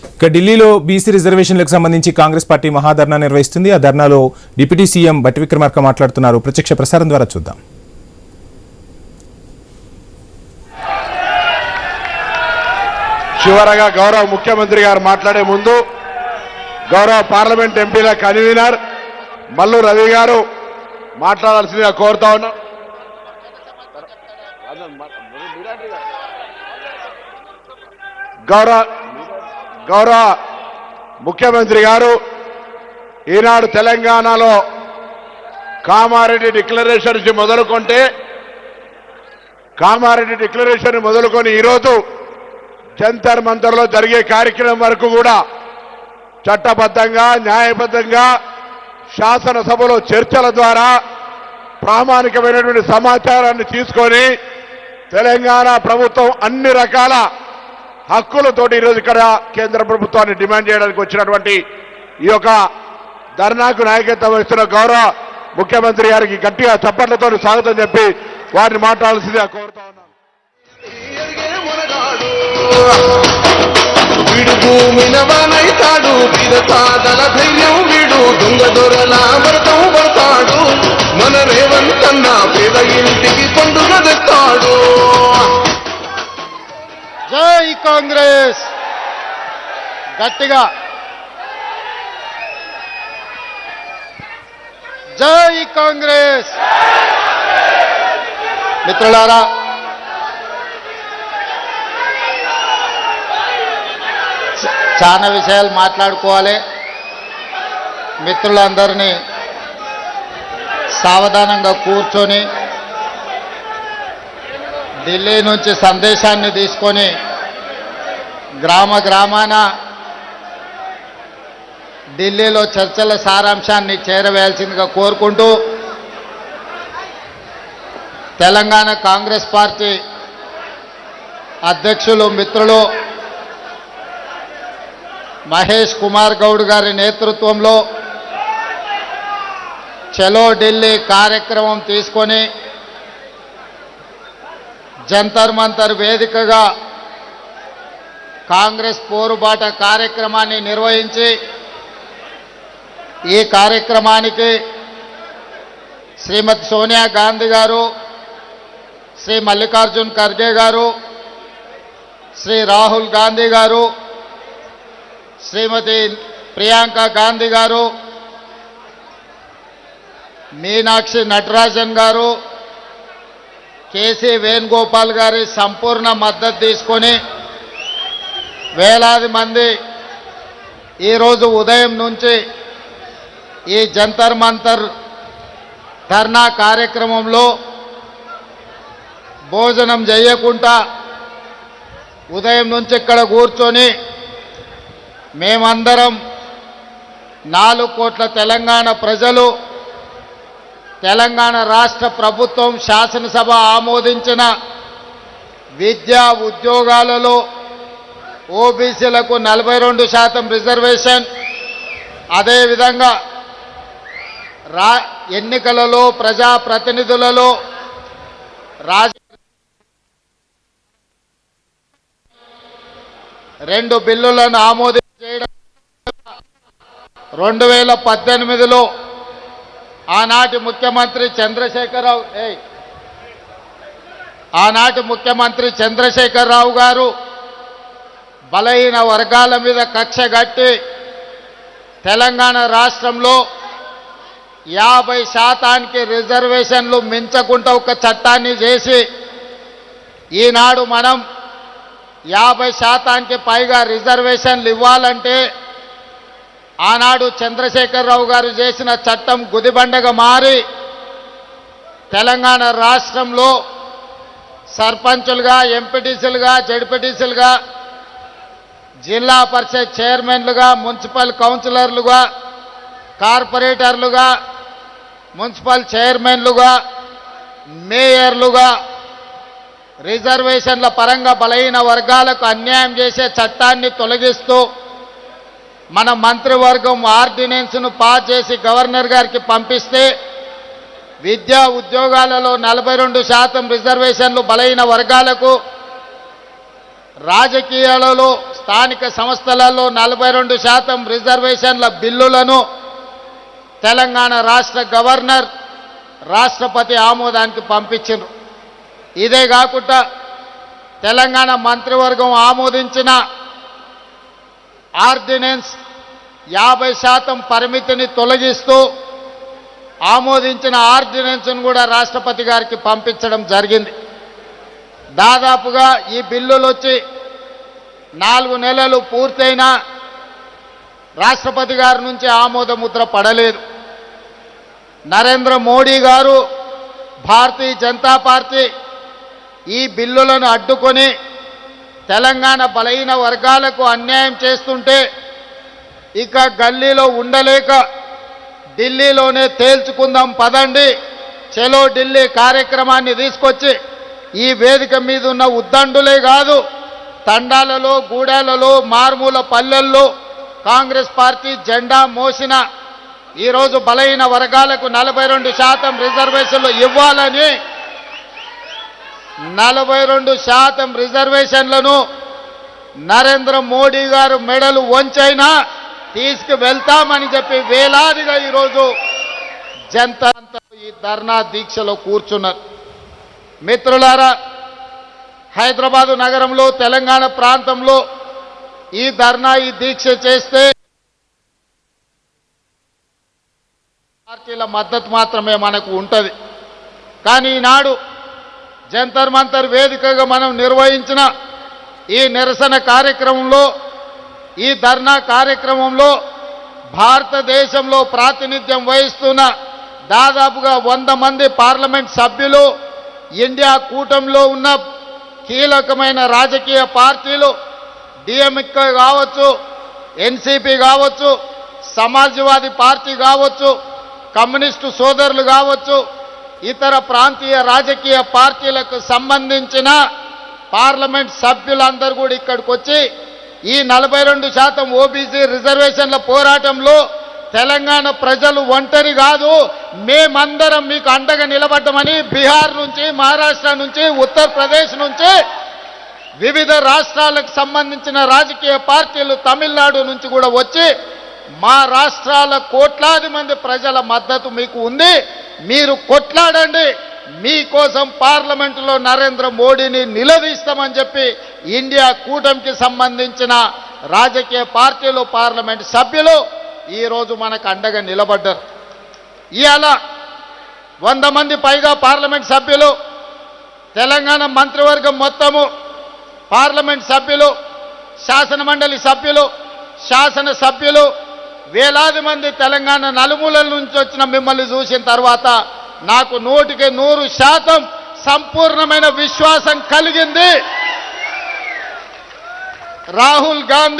ఇక ఢిల్లీలో బీసీ రిజర్వేషన్లకు సంబంధించి కాంగ్రెస్ పార్టీ మహాధర్నా నిర్వహిస్తుంది. ఆ ధర్నాలో డిప్యూటీ సీఎం బట్టి విక్రమార్క మాట్లాడుతున్నారు. ప్రత్యక్ష ప్రసారం ద్వారా చూద్దాం. చివరగా గౌరవ ముఖ్యమంత్రి గారు మాట్లాడే ముందు గౌరవ పార్లమెంట్ ఎంపీల కన్వీనర్ మల్లు రవి గారు మాట్లాడాల్సిందిగా కోరుతా ఉన్నాం. గౌరవ ముఖ్యమంత్రి గారు ఈనాడు తెలంగాణలో కామారెడ్డి డిక్లరేషన్ మొదలుకొని ఈరోజు జంతర్ మంతర్లో జరిగే కార్యక్రమం వరకు కూడా చట్టబద్ధంగా న్యాయబద్ధంగా శాసనసభలో చర్చల ద్వారా ప్రామాణికమైనటువంటి సమాచారాన్ని తీసుకొని తెలంగాణ ప్రభుత్వం అన్ని రకాల హక్కులతోటి ఈరోజు ఇక్కడ కేంద్ర ప్రభుత్వాన్ని డిమాండ్ చేయడానికి వచ్చినటువంటి ఈ యొక్క ధర్నాకు నాయకత్వం వహిస్తున్న గౌరవ ముఖ్యమంత్రి గారికి గట్టిగా చప్పట్లతో స్వాగతం చెప్పి వారిని మాట్లాడాల్సిందిగా కోరుతా ఉన్నాను. వీడు భూమినవనైతాడు వీరసాదల ధైర్యం వీడు దొంగ దొరల వ్రతం పడతాడు మన రేవంతన్న పేద ఇంటికి పండుగ తెస్తాడు. జై కాంగ్రెస్ గట్టిగా జై కాంగ్రెస్. మిత్రులారా, చాలా విషయాలు మాట్లాడుకోవాలి. మిత్రులందరినీ సావధానంగా కూర్చొని ఢిల్లీ నుంచి సందేశాన్ని తీసుకొని గ్రామాన ఢిల్లీలో చర్చల సారాంశాన్ని చేరవేయాల్సిందిగా కోరుకుంటూ తెలంగాణ కాంగ్రెస్ పార్టీ అధ్యక్షులు మిత్రులు మహేష్ కుమార్ గౌడ్ గారి నేతృత్వంలో చలో ఢిల్లీ కార్యక్రమం తీసుకొని జంతర్ మంతర్ వేదికగా కాంగ్రెస్ పోరుబాట కార్యక్రమాన్ని నిర్వహించి ఈ కార్యక్రమానికి శ్రీమతి సోనియా గాంధీ గారు, శ్రీ మల్లికార్జున్ ఖర్గే గారు, శ్రీ రాహుల్ గాంధీ గారు, శ్రీమతి ప్రియాంక గాంధీ గారు, మీనాక్షి నటరాజన్ గారు, కేసీ వేణుగోపాల్ గారి సంపూర్ణ మద్దతు తీసుకొని వేలాది మంది ఈరోజు ఉదయం నుంచి ఈ జంతర్ మంతర్ ధర్నా కార్యక్రమంలో భోజనం చేయకుండా ఉదయం నుంచి ఇక్కడ కూర్చొని మేమందరం 4 కోట్ల తెలంగాణ ప్రజలు, తెలంగాణ రాష్ట్ర ప్రభుత్వం శాసనసభ ఆమోదించిన విద్యా ఉద్యోగాలలో ఓబీసీలకు 42% రిజర్వేషన్, అదేవిధంగా ఎన్నికలలో ప్రజాప్రతినిధులలో రెండు బిల్లులను ఆమోదించడం 2018లో ఆనాటి ముఖ్యమంత్రి చంద్రశేఖరరావు గారు బలహీన వర్గాల మీద కక్ష కట్టి తెలంగాణ రాష్ట్రంలో 50% రిజర్వేషన్లు మించకుండా ఒక చట్టాన్ని చేసి ఈనాడు మనం 50%కి పైగా రిజర్వేషన్లు ఇవ్వాలంటే ఆనాడు చంద్రశేఖరరావు గారు చేసిన చట్టం గుదిబండగా మారి తెలంగాణ రాష్ట్రంలో సర్పంచులుగా, ఎంపీటీసీలుగా, జడ్పీటీసీలుగా, జిల్లా పరిషత్ చైర్మన్లుగా, మున్సిపల్ కౌన్సిలర్లుగా, కార్పొరేటర్లుగా, మున్సిపల్ చైర్మన్లుగా, మేయర్లుగా రిజర్వేషన్ల పరంగా బలహీన వర్గాలకు అన్యాయం చేసే చట్టాన్ని తొలగిస్తూ మన మంత్రివర్గం ఆర్డినెన్స్ను పాస్ చేసి గవర్నర్ గారికి పంపిస్తే విద్యా ఉద్యోగాలలో 42% రిజర్వేషన్లు బలహీన వర్గాలకు, రాజకీయాలలో స్థానిక సంస్థలలో 42% రిజర్వేషన్ల బిల్లులను తెలంగాణ రాష్ట్ర గవర్నర్ రాష్ట్రపతి ఆమోదానికి పంపించారు. ఇదే కాకుండా తెలంగాణ మంత్రివర్గం ఆమోదించిన ఆర్డినెన్స్ 50% పరిమితిని తొలగిస్తూ ఆమోదించిన ఆర్డినెన్స్ను కూడా రాష్ట్రపతి గారికి పంపించడం జరిగింది. దాదాపుగా ఈ బిల్లులు వచ్చి 4 నెలలు పూర్తయినా రాష్ట్రపతి గారి నుంచి ఆమోద ముద్ర పడలేదు. నరేంద్ర మోడీ గారు భారతీయ జనతా పార్టీ ఈ బిల్లులను అడ్డుకొని తెలంగాణ బలహీన వర్గాలకు అన్యాయం చేస్తుంటే ఇక గల్లీలో ఉండలేక ఢిల్లీలోనే తేల్చుకుందాం పదండి, చలో ఢిల్లీ కార్యక్రమాన్ని తీసుకొచ్చి ఈ వేదిక మీద ఉన్న ఉద్దండులే కాదు, తండాలలో, గూడాలలో, మారుమూల పల్లెల్లో కాంగ్రెస్ పార్టీ జెండా మోసిన ఈరోజు బలహీన వర్గాలకు 42% రిజర్వేషన్లు ఇవ్వాలని 42% రిజర్వేషన్లను నరేంద్ర మోడీ గారు మెడలు వంచైనా తీసుకువెళ్తామని చెప్పి వేలాదిగా ఈరోజు జనతా ఈ ధర్నా దీక్షలో కూర్చున్నారు. మిత్రులారా, హైదరాబాదు నగరంలో, తెలంగాణ ప్రాంతంలో ఈ ధర్నా, ఈ దీక్ష చేస్తే పార్టీల మద్దతు మాత్రమే మనకు ఉంటుంది. కానీ ఈనాడు జంతర్ మంతర్ వేదికగా మనం నిర్వహించిన ఈ నిరసన కార్యక్రమంలో, ఈ ధర్నా కార్యక్రమంలో భారతదేశంలో ప్రాతినిధ్యం వహిస్తున్న దాదాపుగా 100 మంది పార్లమెంట్ సభ్యులు, ఇండియా కూటమిలో ఉన్న కీలకమైన రాజకీయ పార్టీలు, డిఎంకే కావచ్చు, ఎన్సీపీ కావచ్చు, సమాజ్వాదీ పార్టీ కావచ్చు, కమ్యూనిస్టు సోదరులు కావచ్చు, ఇతర ప్రాంతీయ రాజకీయ పార్టీలకు సంబంధించిన పార్లమెంట్ సభ్యులందరూ కూడా ఇక్కడికి వచ్చి ఈ 42% ఓబీసీ రిజర్వేషన్ల పోరాటంలో తెలంగాణ ప్రజలు ఒంటరి కాదు, మేమందరం మీకు అండగా నిలబడ్డామని బీహార్ నుంచి, మహారాష్ట్ర నుంచి, ఉత్తరప్రదేశ్ నుంచి, వివిధ రాష్ట్రాలకు సంబంధించిన రాజకీయ పార్టీలు తమిళనాడు నుంచి కూడా వచ్చి మా రాష్ట్రాల కోట్లాది మంది ప్రజల మద్దతు మీకు ఉంది, మీరు కొట్లాడండి, మీకోసం పార్లమెంటులో నరేంద్ర మోడీని నిలదీస్తామని చెప్పి ఇండియా కూటమికి సంబంధించిన రాజకీయ పార్టీలు, పార్లమెంట్ సభ్యులు ఈరోజు మనకు అండగా నిలబడ్డారు. ఇవాళ 100 మంది పైగా పార్లమెంట్ సభ్యులు, తెలంగాణ మంత్రివర్గం మొత్తము, పార్లమెంట్ సభ్యులు, శాసనమండలి సభ్యులు, శాసనసభ్యులు, వేలాది మంది తెలంగాణ నలుమూలల నుంచి వచ్చిన మిమ్మల్ని చూసిన తర్వాత నాకు 100% సంపూర్ణమైన విశ్వాసం కలిగింది. రాహుల్ గాంధీ